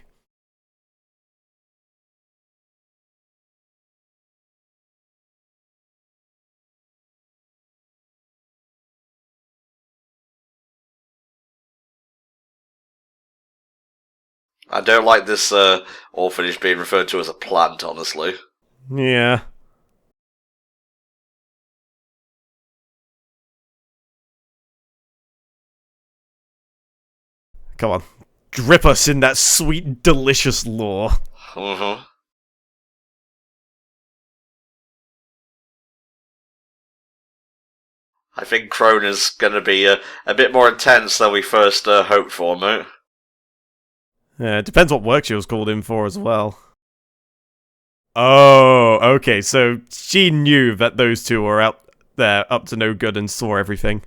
I don't like this orphanage being referred to as a plant, honestly. Yeah. Come on. Drip us in that sweet, delicious lore. Mm-hmm. I think Crone is going to be a bit more intense than we first hoped for, mate. Yeah, it depends what work she was called in for as well. Oh, okay, so she knew that those two were out there up to no good and saw everything.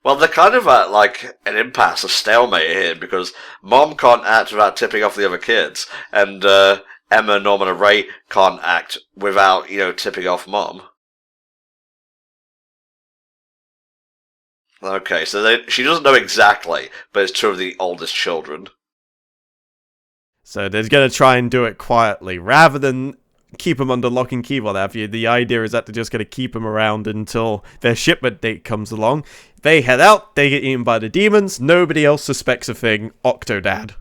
Well, they're kind of at, like, an impasse, a stalemate here, because Mom can't act without tipping off the other kids, and Emma, Norman, and Ray can't act without, tipping off Mom. Okay, so she doesn't know exactly, but it's two of the oldest children. So they're gonna try and do it quietly, rather than keep them under lock and key, what have you. The idea is that they're just gonna keep them around until their shipment date comes along. They head out, they get eaten by the demons, nobody else suspects a thing. Octodad.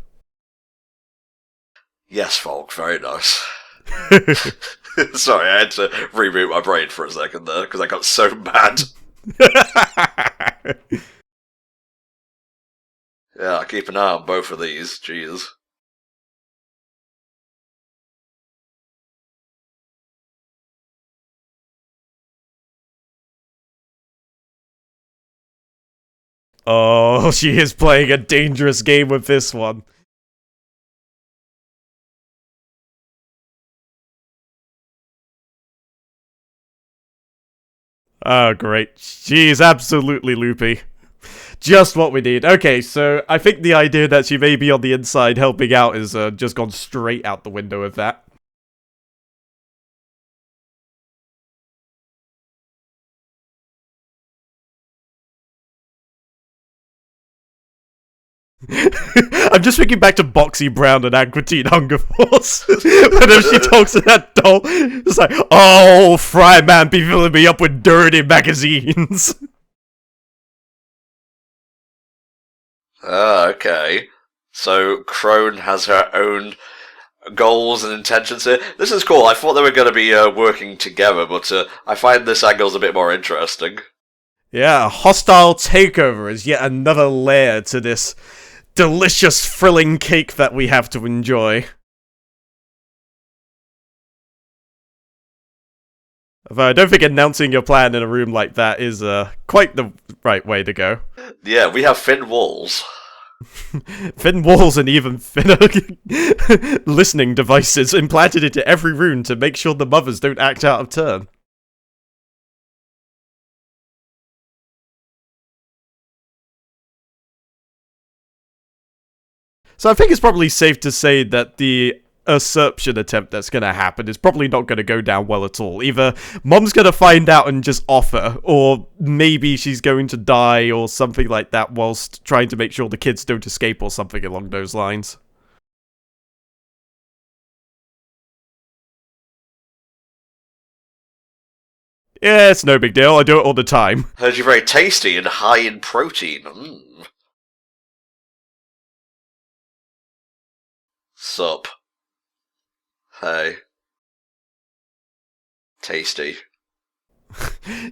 Yes, Folk, very nice. Sorry, I had to reboot my brain for a second there, because I got so mad. Yeah, keep an eye on both of these, jeez. Oh, she is playing a dangerous game with this one. Oh, great. She is absolutely loopy. Just what we need. Okay, so I think the idea that she may be on the inside helping out is just gone straight out the window with that. I'm just thinking back to Boxy Brown and Aqua Teen Hunger Force. Whenever she talks to that doll, it's like, oh, Fry Man be filling me up with dirty magazines. Ah, okay. So Crone has her own goals and intentions here. This is cool. I thought they were going to be working together, but I find this angle's a bit more interesting. Yeah, a hostile takeover is yet another layer to this delicious, thrilling cake that we have to enjoy. Although I don't think announcing your plan in a room like that is quite the right way to go. Yeah, we have thin walls. Thin walls and even thinner listening devices implanted into every room to make sure the mothers don't act out of turn. So I think it's probably safe to say that the usurpation attempt that's going to happen is probably not going to go down well at all. Either Mom's going to find out and just offer, or maybe she's going to die or something like that whilst trying to make sure the kids don't escape or something along those lines. Yeah, it's no big deal. I do it all the time. Heard you're very tasty and high in protein. Sup. Hey. Tasty.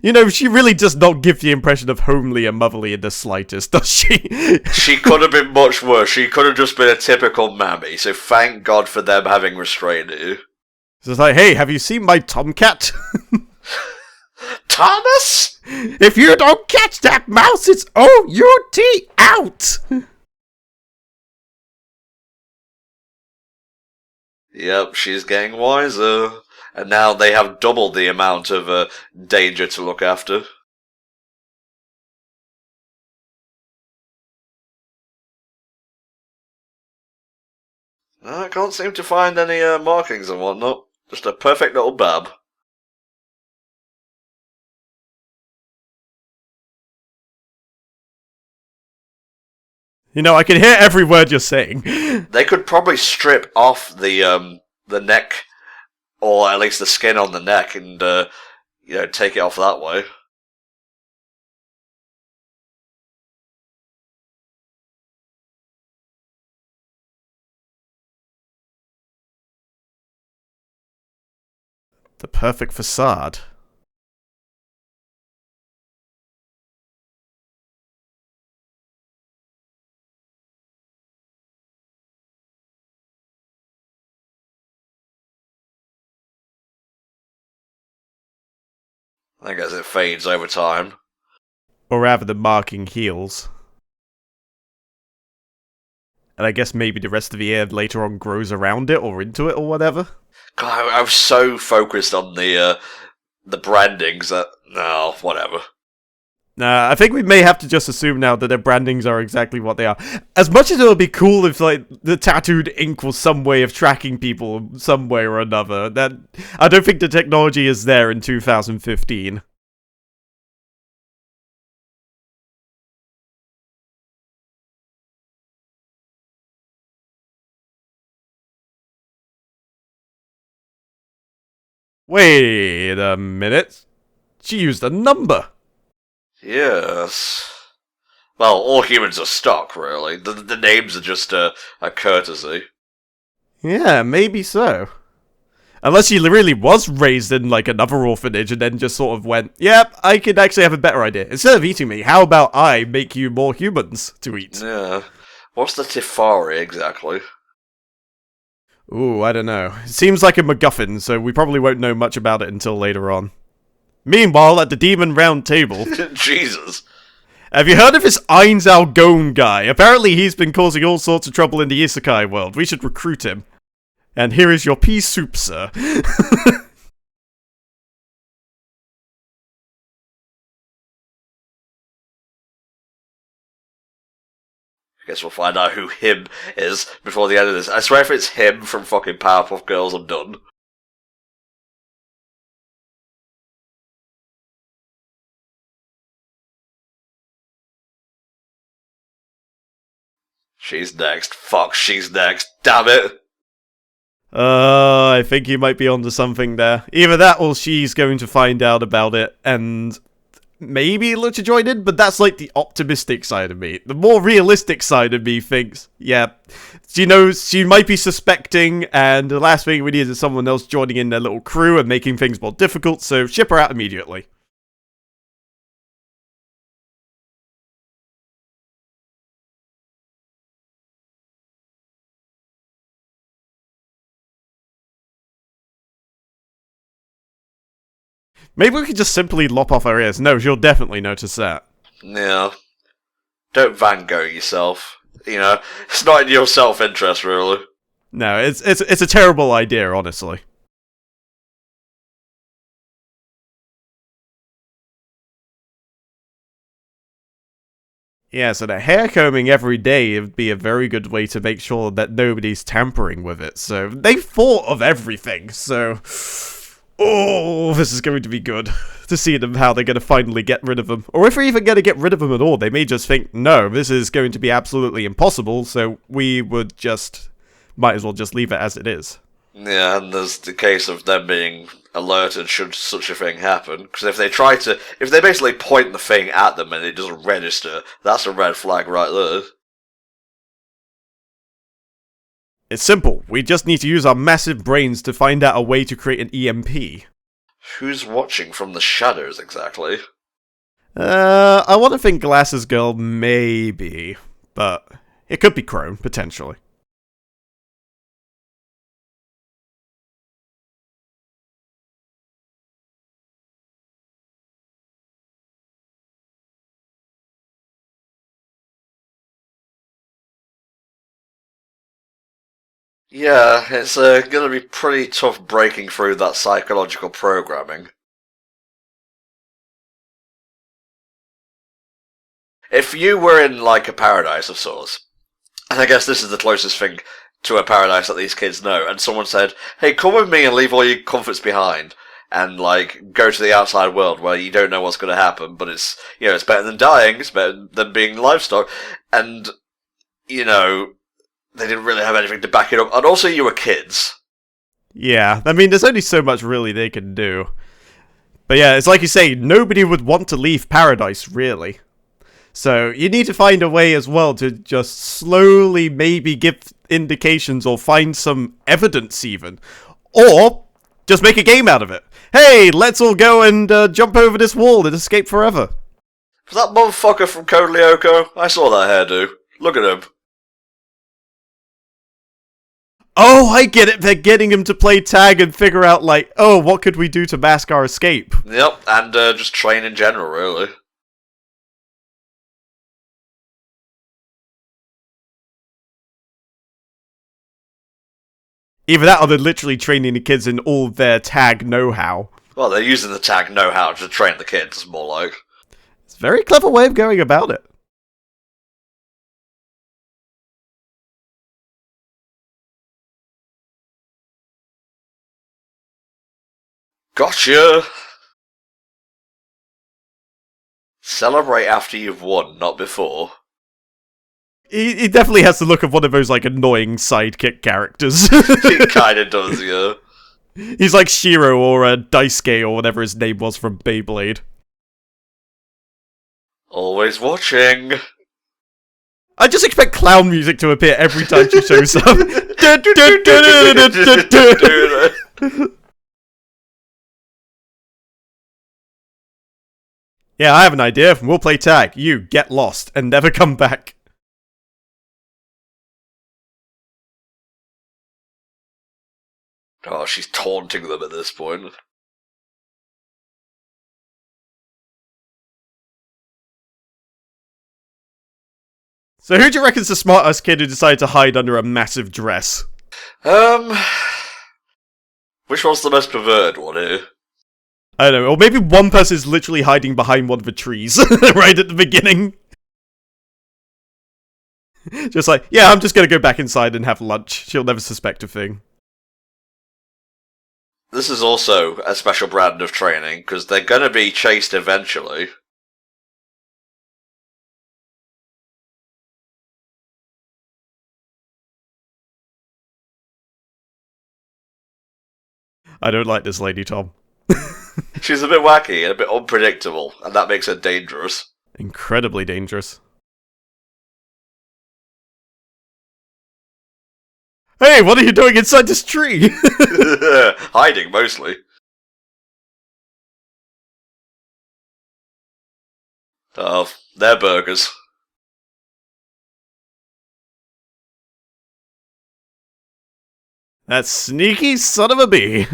You know, she really does not give the impression of homely and motherly in the slightest, does she? She could have been much worse. She could have just been a typical mammy, so thank God for them having restrained you. So it's like, hey, have you seen my tomcat? Thomas? If you don't catch that mouse, it's O-U-T out! Yep, she's getting wiser. And now they have doubled the amount of danger to look after. I can't seem to find any markings and whatnot. Just a perfect little bab. You know, I can hear every word you're saying. They could probably strip off the neck, or at least the skin on the neck, and take it off that way. The perfect facade. I guess it fades over time. Or rather, the marking heals. And I guess maybe the rest of the air later on grows around it or into it or whatever. God, I was so focused on the brandings that no, whatever. Nah, I think we may have to just assume now that their brandings are exactly what they are. As much as it would be cool if, like, the tattooed ink was some way of tracking people some way or another, that I don't think the technology is there in 2015. Wait a minute. She used a number. Yes. Well, all humans are stock, really. The names are just a courtesy. Yeah, maybe so. Unless she really was raised in, like, another orphanage and then just sort of went, yep, I could actually have a better idea. Instead of eating me, how about I make you more humans to eat? Yeah. What's the Tifari, exactly? Ooh, I don't know. It seems like a MacGuffin, so we probably won't know much about it until later on. Meanwhile, at the Demon Round Table... Jesus. Have you heard of this Ainz Algone guy? Apparently he's been causing all sorts of trouble in the isekai world. We should recruit him. And here is your pea soup, sir. I guess we'll find out who him is before the end of this. I swear if it's him from fucking Powerpuff Girls, I'm done. She's next. Fuck, she's next. Damn it. I think you might be onto something there. Either that or she's going to find out about it and maybe look to join in, but that's like the optimistic side of me. The more realistic side of me thinks, yeah, she knows she might be suspecting, and the last thing we need is someone else joining in their little crew and making things more difficult, so ship her out immediately. Maybe we could just simply lop off her ears. No, she'll definitely notice that. Yeah. Don't Van Gogh yourself. You know, it's not in your self-interest, really. No, it's a terrible idea, honestly. Yeah, so the hair combing every day would be a very good way to make sure that nobody's tampering with it. So they thought of everything, so... Oh, this is going to be good. To see them how they're going to finally get rid of them. Or if they're even going to get rid of them at all, they may just think, no, this is going to be absolutely impossible, so we would just... might as well just leave it as it is. Yeah, and there's the case of them being alerted should such a thing happen. Because if they basically point the thing at them and it doesn't register, that's a red flag right there. It's simple. We just need to use our massive brains to find out a way to create an EMP. Who's watching from the shadows, exactly? I want to think Glasses Girl, maybe. But it could be Crone, potentially. Yeah, it's gonna be pretty tough breaking through that psychological programming. If you were in, like, a paradise of sorts, and I guess this is the closest thing to a paradise that these kids know, and someone said, hey, come with me and leave all your comforts behind, and, like, go to the outside world where you don't know what's going to happen, but it's, it's better than dying, it's better than being livestock, and, they didn't really have anything to back it up, and also you were kids. Yeah, I mean, there's only so much really they can do. But yeah, it's like you say, nobody would want to leave paradise, really. So you need to find a way as well to just slowly maybe give indications or find some evidence even. Or just make a game out of it. Hey, let's all go and jump over this wall and escape forever. Was that motherfucker from Code Lyoko? I saw that hairdo. Look at him. Oh, I get it. They're getting him to play tag and figure out, like, oh, what could we do to mask our escape? Yep, and just train in general, really. Either that or they're literally training the kids in all their tag know-how. Well, they're using the tag know-how to train the kids, more like. It's a very clever way of going about it. Gotcha! Celebrate after you've won, not before. He definitely has the look of one of those, like, annoying sidekick characters. He kinda does, yeah. He's like Shiro or Daisuke or whatever his name was from Beyblade. Always watching. I just expect clown music to appear every time she shows up. Yeah, I have an idea. We'll play tag. You get lost and never come back. Oh, she's taunting them at this point. So who do you reckon's the smart-ass kid who decided to hide under a massive dress? Which one's the most perverted one here? I don't know, or maybe one person's literally hiding behind one of the trees, right at the beginning. Just like, yeah, I'm just gonna go back inside and have lunch. She'll never suspect a thing. This is also a special brand of training, because they're gonna be chased eventually. I don't like this lady, Tom. She's a bit wacky and a bit unpredictable, and that makes her dangerous. Incredibly dangerous. Hey, what are you doing inside this tree? Hiding, mostly. Oh, they're burgers. That sneaky son of a bee.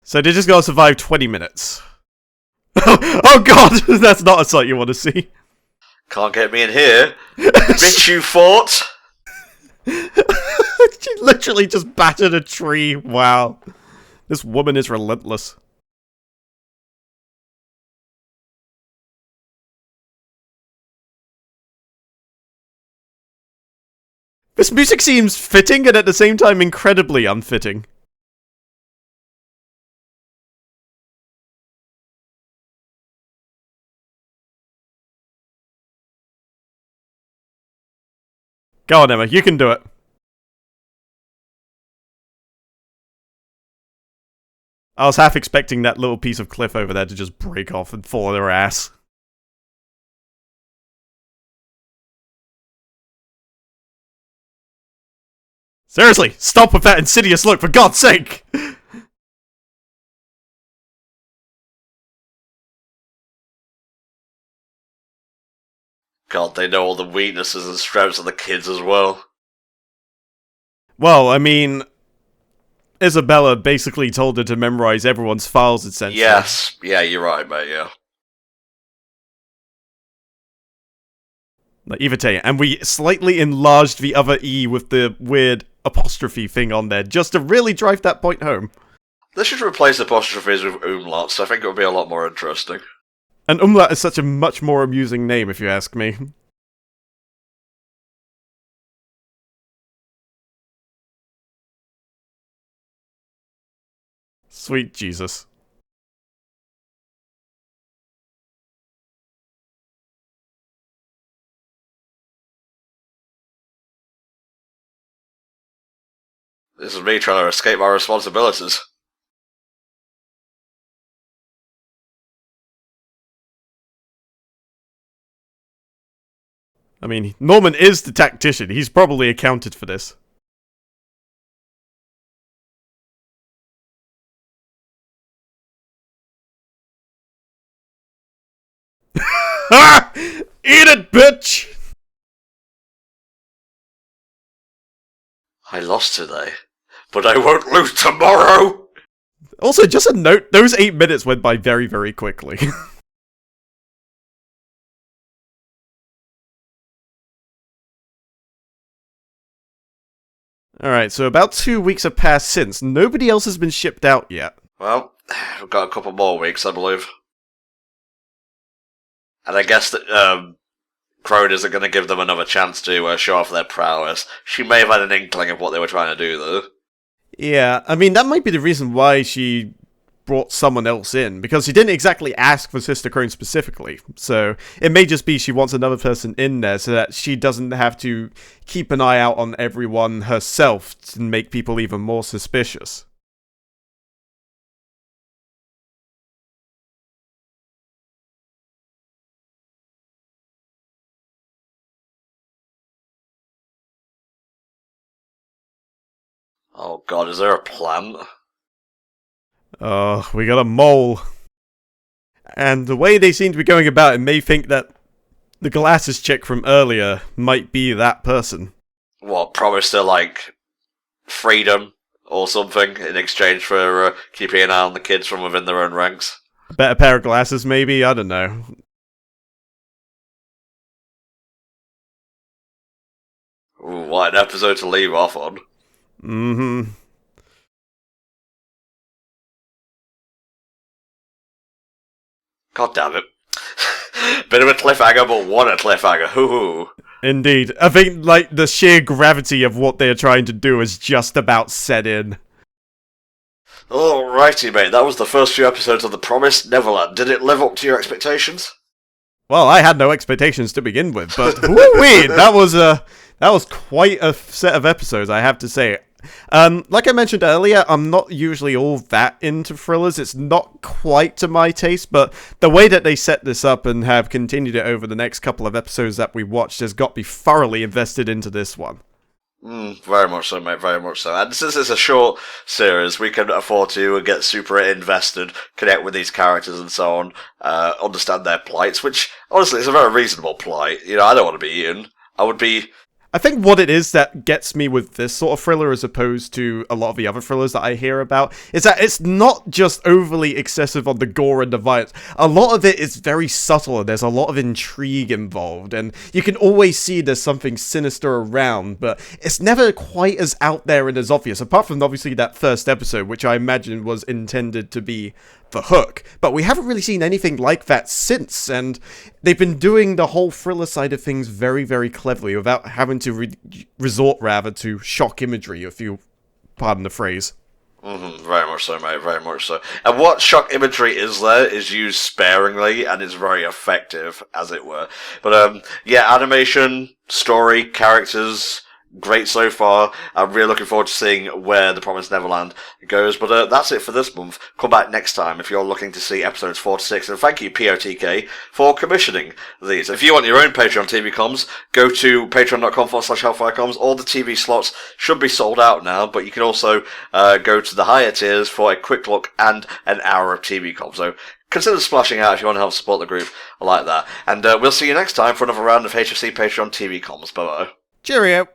So they're just gonna survive 20 minutes. Oh god, that's not a sight you want to see. Can't get me in here. Bitch, you fought. She literally just battered a tree. Wow. This woman is relentless. This music seems fitting and at the same time incredibly unfitting. Go on, Emma, you can do it. I was half expecting that little piece of cliff over there to just break off and fall on her ass. Seriously, stop with that insidious look, for God's sake! God, they know all the weaknesses and strengths of the kids as well. Well, I mean, Isabella basically told her to memorize everyone's files, essentially. Yes, yeah, you're right, mate, yeah. Like, even tell you, and we slightly enlarged the other E with the weird apostrophe thing on there, just to really drive that point home. They should replace apostrophes with umlauts. I think it would be a lot more interesting. And umlaut is such a much more amusing name, if you ask me. Sweet Jesus. This is me trying to escape my responsibilities. I mean, Norman is the tactician. He's probably accounted for this. Ha! Eat it, bitch! I lost today, but I won't lose tomorrow! Also, just a note, those 8 minutes went by very, very quickly. Alright, so about 2 weeks have passed since. Nobody else has been shipped out yet. Well, we've got a couple more weeks, I believe. And I guess that, Crone isn't going to give them another chance to show off their prowess. She may have had an inkling of what they were trying to do, though. Yeah, I mean, that might be the reason why she brought someone else in, because she didn't exactly ask for Sister Crone specifically. So, it may just be she wants another person in there so that she doesn't have to keep an eye out on everyone herself to make people even more suspicious. Oh god, is there a plan? Oh, we got a mole. And the way they seem to be going about it may think that the glasses chick from earlier might be that person. What, promised her, like, freedom or something in exchange for keeping an eye on the kids from within their own ranks? A better pair of glasses, maybe? I don't know. Ooh, what an episode to leave off on. Mm-hmm. God damn it. Bit of a cliffhanger, but what a cliffhanger. Hoo-hoo. Indeed. I think, like, the sheer gravity of what they're trying to do is just about set in. Alrighty, mate. That was the first few episodes of The Promised Neverland. Did it live up to your expectations? Well, I had no expectations to begin with, but woo-wee, that was quite a set of episodes, I have to say. Like I mentioned earlier, I'm not usually all that into thrillers. It's not quite to my taste, but the way that they set this up and have continued it over the next couple of episodes that we watched has got me thoroughly invested into this one. Very much so, mate, very much so. And since it's a short series, we can afford to get super invested, connect with these characters and so on, understand their plights, which, honestly, is a very reasonable plight. You know, I don't want to be Ian. I think what it is that gets me with this sort of thriller as opposed to a lot of the other thrillers that I hear about is that it's not just overly excessive on the gore and the violence. A lot of it is very subtle and there's a lot of intrigue involved and you can always see there's something sinister around, but it's never quite as out there and as obvious, apart from obviously that first episode, which I imagine was intended to be the hook, but we haven't really seen anything like that since, and they've been doing the whole thriller side of things very, very cleverly without having to resort rather to shock imagery, if you pardon the phrase. Very much so, mate, very much so. And what shock imagery is there is used sparingly and is very effective, as it were. But, yeah, animation, story, characters, great so far. I'm really looking forward to seeing where The Promised Neverland goes. But that's it for this month. Come back next time if you're looking to see episodes 4 to 6. And thank you, POTK, for commissioning these. If you want your own Patreon TV comms, go to patreon.com/HellfireComms. All the TV slots should be sold out now, but you can also go to the higher tiers for a quick look and an hour of TV comms. So consider splashing out if you want to help support the group. I like that. And we'll see you next time for another round of HFC Patreon TV comms. Bye-bye. Cheerio.